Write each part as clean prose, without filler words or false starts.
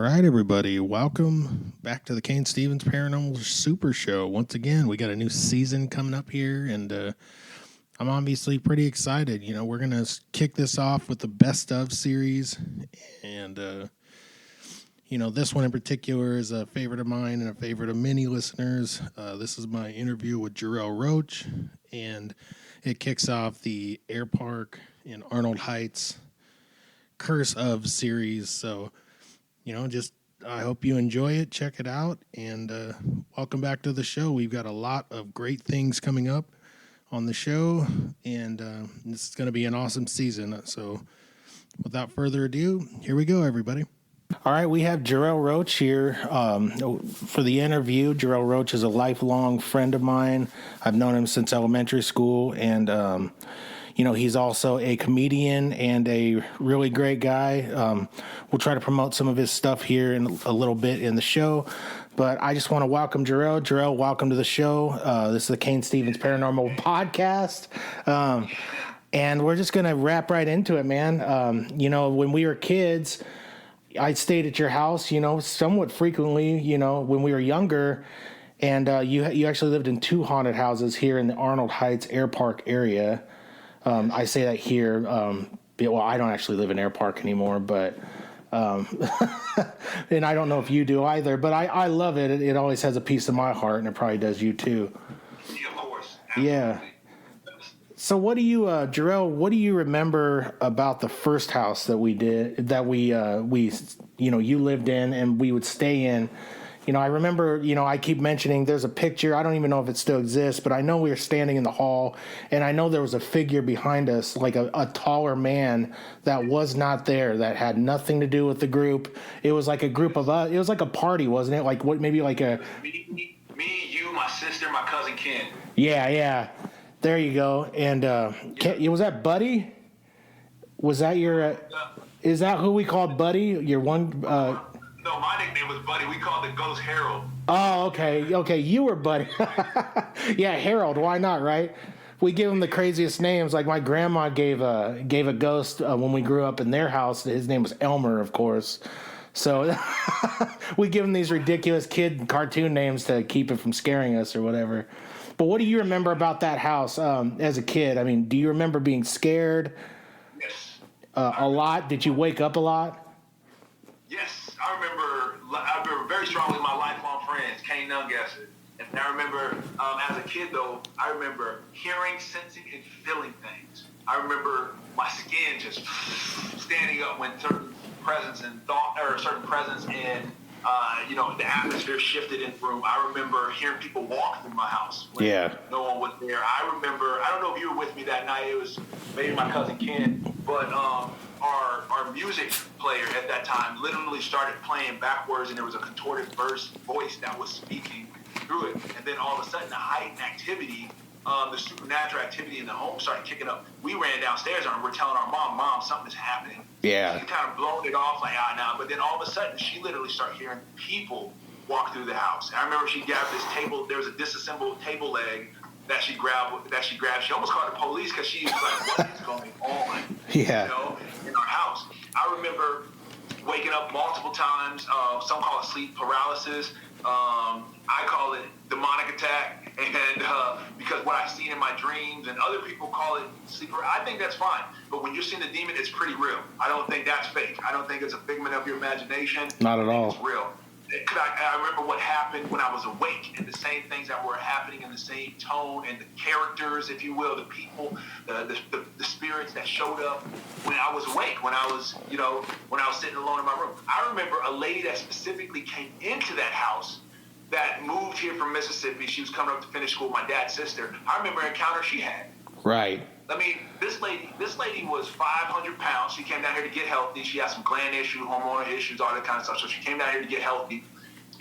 right, everybody. Welcome back to the Cain Stevens Paranormal Super Show. Once again, we got a new season coming up here, and I'm obviously pretty excited. You know, we're going to kick this off with the Best Of series, and, this one in particular is a favorite of mine and a favorite of many listeners. This is my interview with Jarell Roach, and it kicks off the Air Park in Arnold Heights Curse of series, so I hope you enjoy it. Check it out, and welcome back to the show. We've got a lot of great things coming up on the show, and this is going to be an awesome season. So without further ado, here we go, everybody. All right, we have Jarell Roach here for the interview. Jarell Roach is a lifelong friend of mine. I've known him since elementary school, and he's also a comedian and a really great guy. We'll try to promote some of his stuff here in a little bit in the show. But I just want to welcome Jarell. Jarell, welcome to the show. This is the Cain Stevens Paranormal Podcast. And we're just going to wrap right into it, man. When we were kids, I stayed at your house, somewhat frequently, when we were younger. And you actually lived in two haunted houses here in the Arnold Heights Air Park area. I say that here. Well, I don't actually live in Air Park anymore, but and I don't know if you do either. But I love it. It always has a piece of my heart, and it probably does you too. Yeah, of course. Absolutely. Yeah. So, what do you, Jarell? What do you remember about the first house that we did? That we you lived in, and we would stay in. I remember, I keep mentioning there's a picture. I don't even know if it still exists, but I know we were standing in the hall, and I know there was a figure behind us, like a taller man that was not there, that had nothing to do with the group. It was like a group of us. It was like a party, wasn't it? Like what? Maybe like a me, you, my sister, my cousin Ken. Yeah. There you go. And was that Buddy? Was that your? Is that who we called Buddy? Your one? No, my nickname was Buddy. We called it Ghost Harold. Oh, okay. You were Buddy. Yeah, Harold. Why not, right? We give him the craziest names. Like my grandma gave a ghost when we grew up in their house. His name was Elmer, of course. So we give him these ridiculous kid cartoon names to keep it from scaring us or whatever. But what do you remember about that house as a kid? I mean, do you remember being scared? Yes. A lot? Did you wake up a lot? Yes. I remember very strongly my lifelong friends, Cain. And I remember, as a kid, though, I remember hearing, sensing, and feeling things. I remember my skin just standing up when certain presence and the atmosphere shifted in the room. I remember hearing people walk through my house when no one was there. I remember, I don't know if you were with me that night. It was maybe my cousin Ken, but our music player at that time literally started playing backwards, and there was a contorted voice that was speaking through it. And then all of a sudden, the heightened activity, the supernatural activity in the home started kicking up. We ran downstairs and we're telling our mom, something's happening. Yeah. She kind of blown it off like, nah. But then all of a sudden, she literally started hearing people walk through the house. And I remember she grabbed this table. There was a disassembled table leg that she grabbed. She almost called the police because she was like, what is going on? Yeah. In our house. I remember waking up multiple times. Some call it sleep paralysis. I call it demonic attack, and because what I've seen in my dreams, and other people call it sleeper. I think that's fine, but when you're seeing the demon, it's pretty real. I don't think that's fake. I don't think it's a figment of your imagination. Not at all. It's real. I remember what happened when I was awake, and the same things that were happening in the same tone, and the characters, if you will, the people, the spirits that showed up when I was awake, when I was sitting alone in my room. I remember a lady that specifically came into that house that moved here from Mississippi. She was coming up to finish school with my dad's sister. I remember an encounter she had. Right. I mean, this lady was 500 pounds. She came down here to get healthy. She had some gland issues, hormonal issues, all that kind of stuff. So she came down here to get healthy.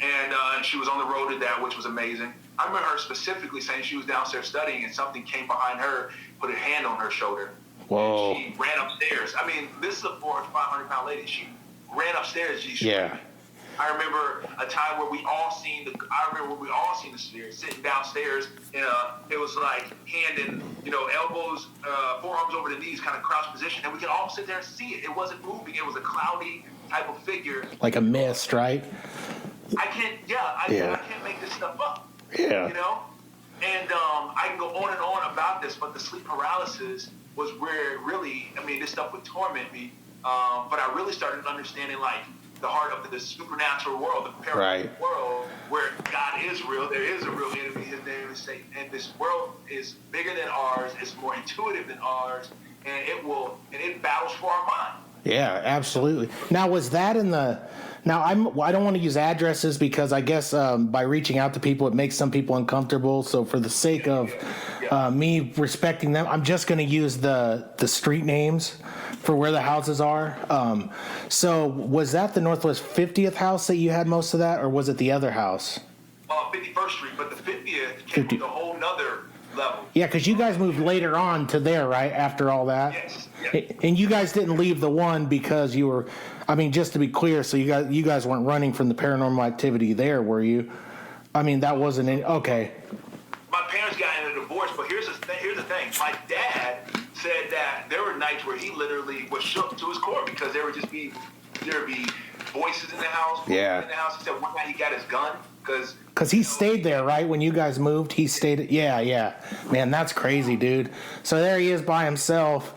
And she was on the road to that, which was amazing. I remember her specifically saying she was downstairs studying and something came behind her, put a hand on her shoulder. Whoa. And she ran upstairs. I mean, this is a 400 or 500 pound lady. She ran upstairs. She's screaming. I remember a time where we all seen the spirit sitting downstairs in it was like hand and elbows, forearms over the knees, kind of crouched position, and we could all sit there and see it. It wasn't moving. It was a cloudy type of figure. Like a mist, right? I can't make this stuff up. Yeah. You know? And I can go on and on about this, but the sleep paralysis was where really, I mean, this stuff would torment me. But I really started understanding, like, the heart of the supernatural world, the paranormal world, where God is real. There is a real enemy. His name is Satan. And this world is bigger than ours. It's more intuitive than ours. And it battles for our mind. Yeah, absolutely. Now, was that in the... Now, I don't want to use addresses because I guess by reaching out to people, it makes some people uncomfortable. So for the sake of me respecting them, I'm just going to use the street names for where the houses are. So was that the Northwest 50th house that you had most of that, or was it the other house? 51st Street, but the 50th came with a whole nother level. Yeah, because you guys moved later on to there, right, after all that? Yes. And you guys didn't leave the one because you were... I mean, just to be clear, so you guys weren't running from the paranormal activity there, were you? I mean, that wasn't any... Okay. My parents got in a divorce, but here's the thing. My dad said that there were nights where he literally was shook to his core because there would be voices in the house. Yeah. In the house. He said one night he got his gun because he stayed there, right? When you guys moved, he stayed... Yeah. Man, that's crazy, dude. So there he is by himself,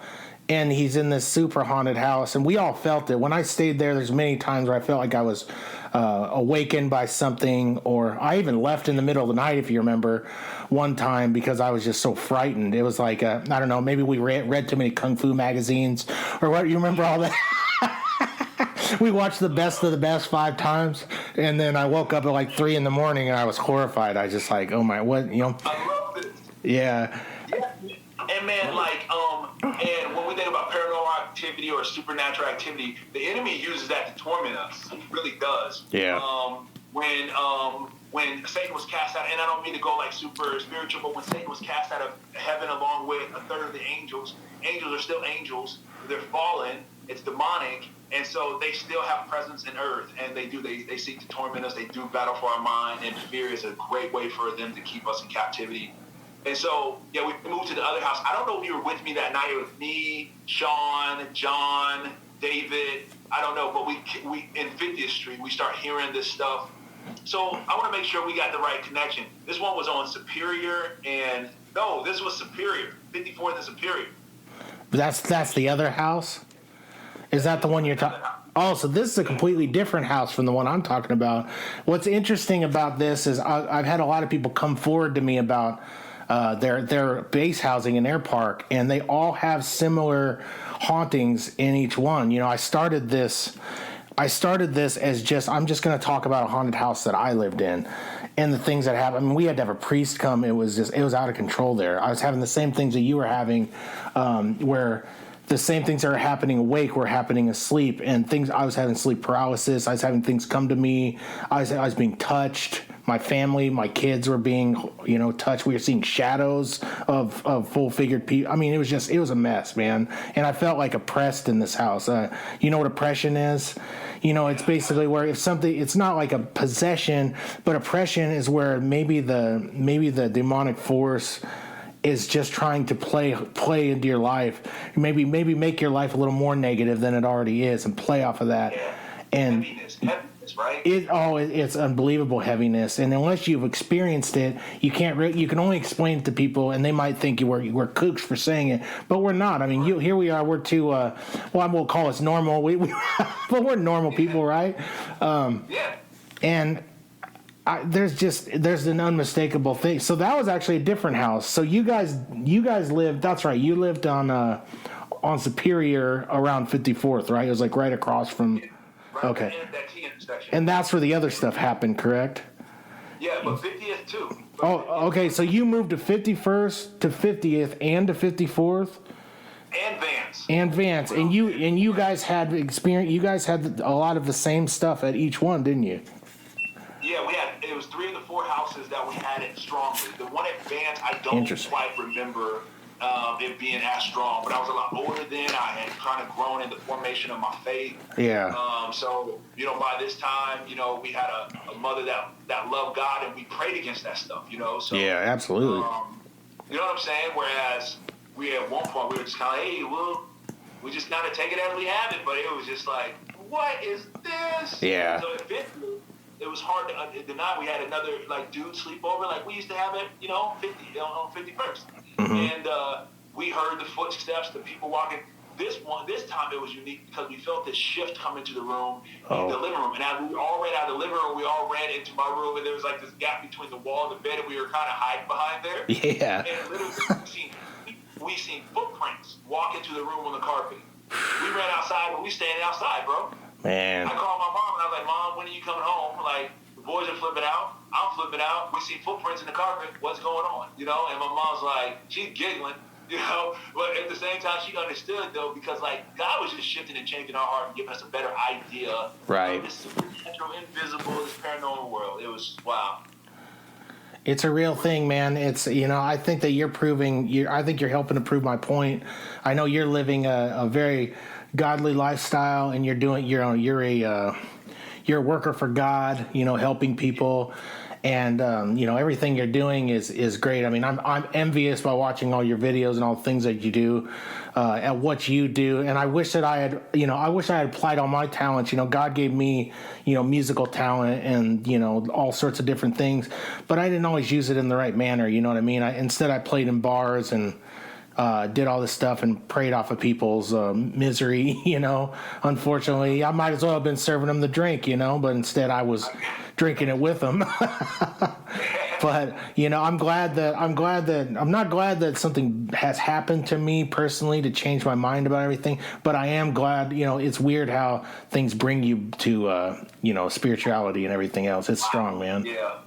and he's in this super haunted house, and we all felt it. When I stayed there, there's many times where I felt like I was awakened by something, or I even left in the middle of the night, if you remember, one time because I was just so frightened. It was like, I don't know, maybe we read too many Kung Fu magazines, or what, you remember all that? We watched the best of the best 5 times, and then I woke up at like 3 a.m. and I was horrified. I was just like, oh my, what, you know? I love this. Yeah. And man, and when we think about paranormal activity or supernatural activity, the enemy uses that to torment us. He really does. Yeah. When Satan was cast out, and I don't mean to go like super spiritual, but when Satan was cast out of heaven along with a third of the angels are still angels. They're fallen. It's demonic. And so they still have presence in earth, and they seek to torment us. They do battle for our mind, and fear is a great way for them to keep us in captivity. And so, we moved to the other house. I don't know if you were with me that night. It was me, Sean, John, David. I don't know, but we in 50th Street, we start hearing this stuff. So I want to make sure we got the right connection. This one was on Superior, and no, this was Superior, 54th and Superior. That's the other house? Is that the one you're talking? Oh, so this is a completely different house from the one I'm talking about. What's interesting about this is I've had a lot of people come forward to me about their base housing in their park, and they all have similar hauntings in each one. You know, I started this as just, I'm just going to talk about a haunted house that I lived in and the things that happened. I mean, we had to have a priest come. It was out of control there. I was having the same things that you were having, where the same things that are happening awake were happening asleep, and things, I was having sleep paralysis. I was having things come to me. I was being touched. My family, my kids were being, touched. We were seeing shadows of full-figured people. I mean, it was a mess, man. And I felt like oppressed in this house. You know what oppression is? It's basically where if something, it's not like a possession, but oppression is where maybe the demonic force is just trying to play into your life. Maybe make your life a little more negative than it already is, and play off of that. Yeah. And heaviness, right? It's unbelievable heaviness, and unless you've experienced it, you can't. You can only explain it to people, and they might think we're kooks for saying it, but we're not. I mean, here we are. We're too. I won't call us normal. But we're normal people, right? Yeah. And there's an unmistakable thing. So that was actually a different house. So you guys lived. That's right. You lived on Superior around 54th, right? It was like right across from. Right. Okay. That T intersection. And that's where the other stuff happened, correct? Yeah, but 50th too. Oh, okay. So you moved to 51st to 50th and to 54th. And Vance. And you guys had experience. You guys had a lot of the same stuff at each one, didn't you? Yeah, it was 3 of the 4 houses that we had it strongly. The one at Vance, I don't quite remember it being as strong, but I was a lot older then. I had kind of grown in the formation of my faith. Yeah. So, by this time, we had a mother that loved God, and we prayed against that stuff, So, yeah, absolutely. You know what I'm saying? Whereas at one point, we were just kind of, hey, well, we just kind of take it as we have it, but it was just like, what is this? Yeah. So eventually, it was hard to deny. We had another like dude sleepover, like we used to have it, on 51st, and we heard the footsteps, the people walking. This time it was unique because we felt this shift come into the room, in the living room, and as we all ran out of the living room, we all ran into my room, and there was like this gap between the wall and the bed, and we were kind of hiding behind there. Yeah. And literally, we seen footprints walk into the room on the carpet. We ran outside, but we standing outside, bro. Man. I called my mom, and I was like, Mom, when are you coming home? Like, the boys are flipping out. I'm flipping out. We see footprints in the carpet. What's going on? And my mom's like, she's giggling, But at the same time, she understood, though, because, like, God was just shifting and changing our heart and giving us a better idea right. of this supernatural, invisible, this paranormal world. It was, wow. It's a real thing, man. It's, I think that I think you're helping to prove my point. I know you're living a very godly lifestyle, and you're a worker for God, helping people, and everything you're doing is great. I mean, I'm envious by watching all your videos and all the things that you do, at what you do. And I wish that I had applied all my talents. God gave me, musical talent and, all sorts of different things, but I didn't always use it in the right manner. You know what I mean? Instead I played in bars and did all this stuff and preyed off of people's misery, Unfortunately, I might as well have been serving them the drink, but instead I was drinking it with them. But, I'm not glad that something has happened to me personally to change my mind about everything, but I am glad, it's weird how things bring you to, spirituality and everything else. It's strong, man. Yeah.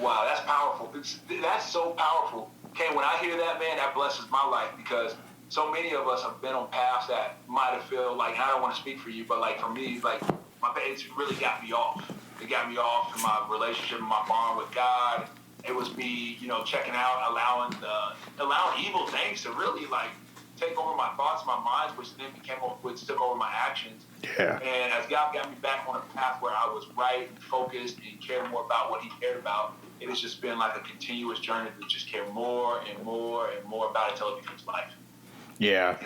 Wow, that's powerful. That's so powerful. Okay, when I hear that, man, that blesses my life, because so many of us have been on paths that might have felt like, and I don't want to speak for you, but like for me, like it's really got me off. It got me off in my relationship and my bond with God. It was me, checking out, allowing evil things to really like take over my thoughts, my minds, which then took over my actions. Yeah. And as God got me back on a path where I was right and focused and cared more about what He cared about, it has just been like a continuous journey to just care more and more and more about it until it becomes life. Yeah.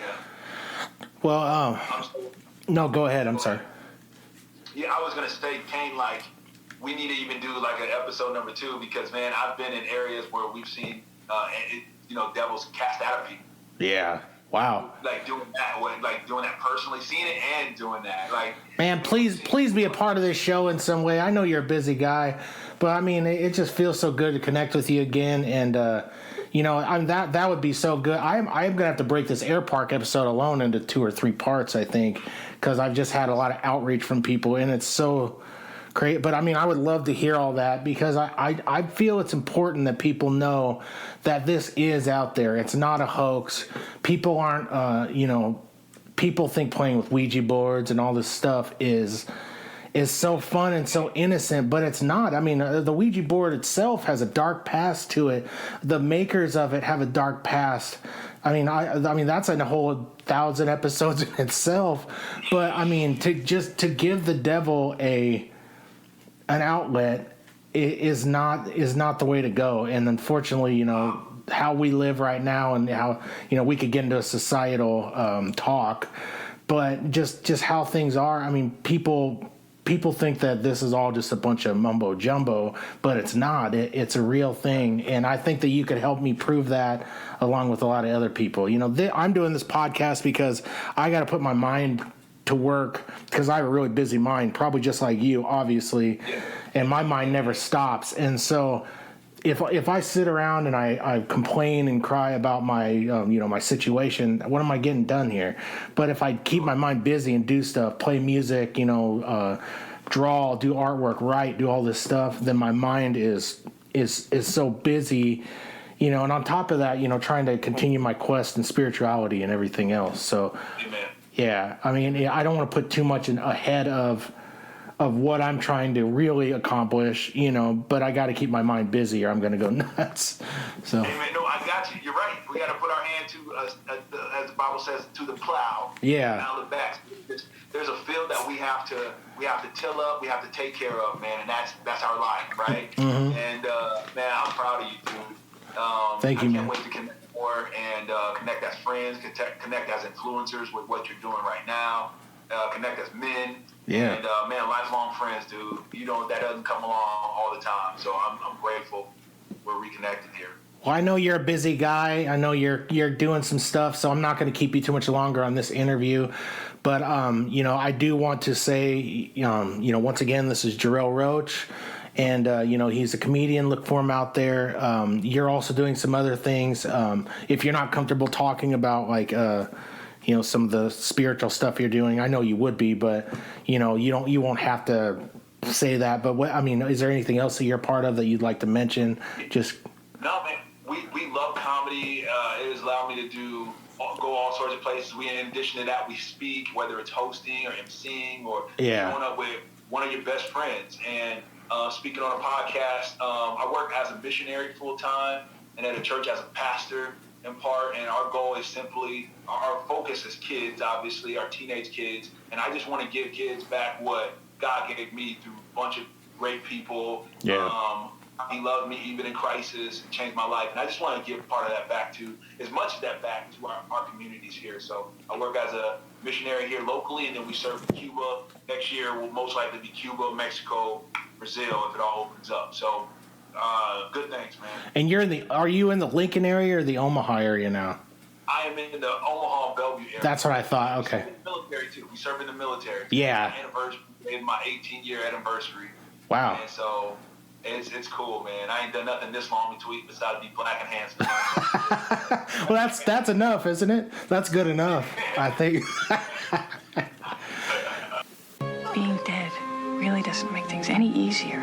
Well, no, go ahead. I'm sorry. Yeah, I was going to say, Cain, like, we need to even do like an episode number 2, because, man, I've been in areas where we've seen, devils cast out of people. Yeah. Wow. Like doing that personally, seeing it and doing that. Like, man, please be a part of this show in some way. I know you're a busy guy, but I mean, it just feels so good to connect with you again. And, that would be so good. I'm going to have to break this Air Park episode alone into 2 or 3 parts, I think, because I've just had a lot of outreach from people, and it's so great. But I mean, I would love to hear all that, because I feel it's important that people know that this is out there. It's not a hoax. People aren't, people think playing with Ouija boards and all this stuff is so fun and so innocent, but it's not. I mean, the Ouija board itself has a dark past to it. The makers of it have a dark past. I mean, that's a whole 1,000 episodes in itself. But I mean, to give the devil an outlet is not the way to go. And unfortunately, how we live right now, and how we could get into a societal talk, but just how things are. I mean, people think that this is all just a bunch of mumbo jumbo, but it's not. It's a real thing, and I think that you could help me prove that, along with a lot of other people. I'm doing this podcast because I got to put my mind to work, because I have a really busy mind, probably just like you, obviously, and my mind never stops. And so if I sit around and I complain and cry about my my situation, what am I getting done here? But if I keep my mind busy and do stuff, play music, draw, do artwork, write, do all this stuff, then my mind is so busy, and on top of that, trying to continue my quest in spirituality and everything else. So, amen. Yeah, I mean, I don't want to put too much ahead of what I'm trying to really accomplish, but I got to keep my mind busy or I'm going to go nuts. So. Hey, man, no, I got you. You're right. We got to put our hand to, as the Bible says, to the plow. Yeah. Now the back. There's a field that we have to till up. We have to take care of, man, and that's our life, right? Mm-hmm. And man, I'm proud of you, dude. Thank you, man. I can't wait to connect more and connect as friends, connect as influencers with what you're doing right now. Connect as men. Yeah. And man, lifelong friends, dude. You know, that doesn't come along all the time. So I'm grateful we're reconnected here. Well, I know you're a busy guy. I know you're doing some stuff, so I'm not going to keep you too much longer on this interview. But I do want to say, once again, this is Jarell Roach, and he's a comedian. Look for him out there. You're also doing some other things. If you're not comfortable talking about some of the spiritual stuff you're doing, I know you would be, but you won't have to say that. But is there anything else that you're part of that you'd like to mention? No, man. We love comedy. It has allowed me to go all sorts of places. In addition to that, we speak, whether it's hosting or emceeing or showing up with one of your best friends and speaking on a podcast. I work as a missionary full time and at a church as a pastor in part. And our goal is simply, our focus is kids, obviously, our teenage kids. And I just want to give kids back what God gave me through a bunch of great people. Yeah. He loved me even in crisis, changed my life. And I just want to give part of that back to, as much of that back to our communities here. So I work as a missionary here locally, and then we serve in Cuba. Next year will most likely be Cuba, Mexico, Brazil, if it all opens up. So good things, man. And are you in the Lincoln area or the Omaha area now? I am in the Omaha, Bellevue area. That's what I thought. Okay. We serve in the military, too. We serve in the military. Yeah. My 18-year anniversary. Wow. And so it's cool, man. I ain't done nothing this long between besides be black and handsome. Well, that's enough, isn't it? That's good enough, I think. Being dead really doesn't make things any easier.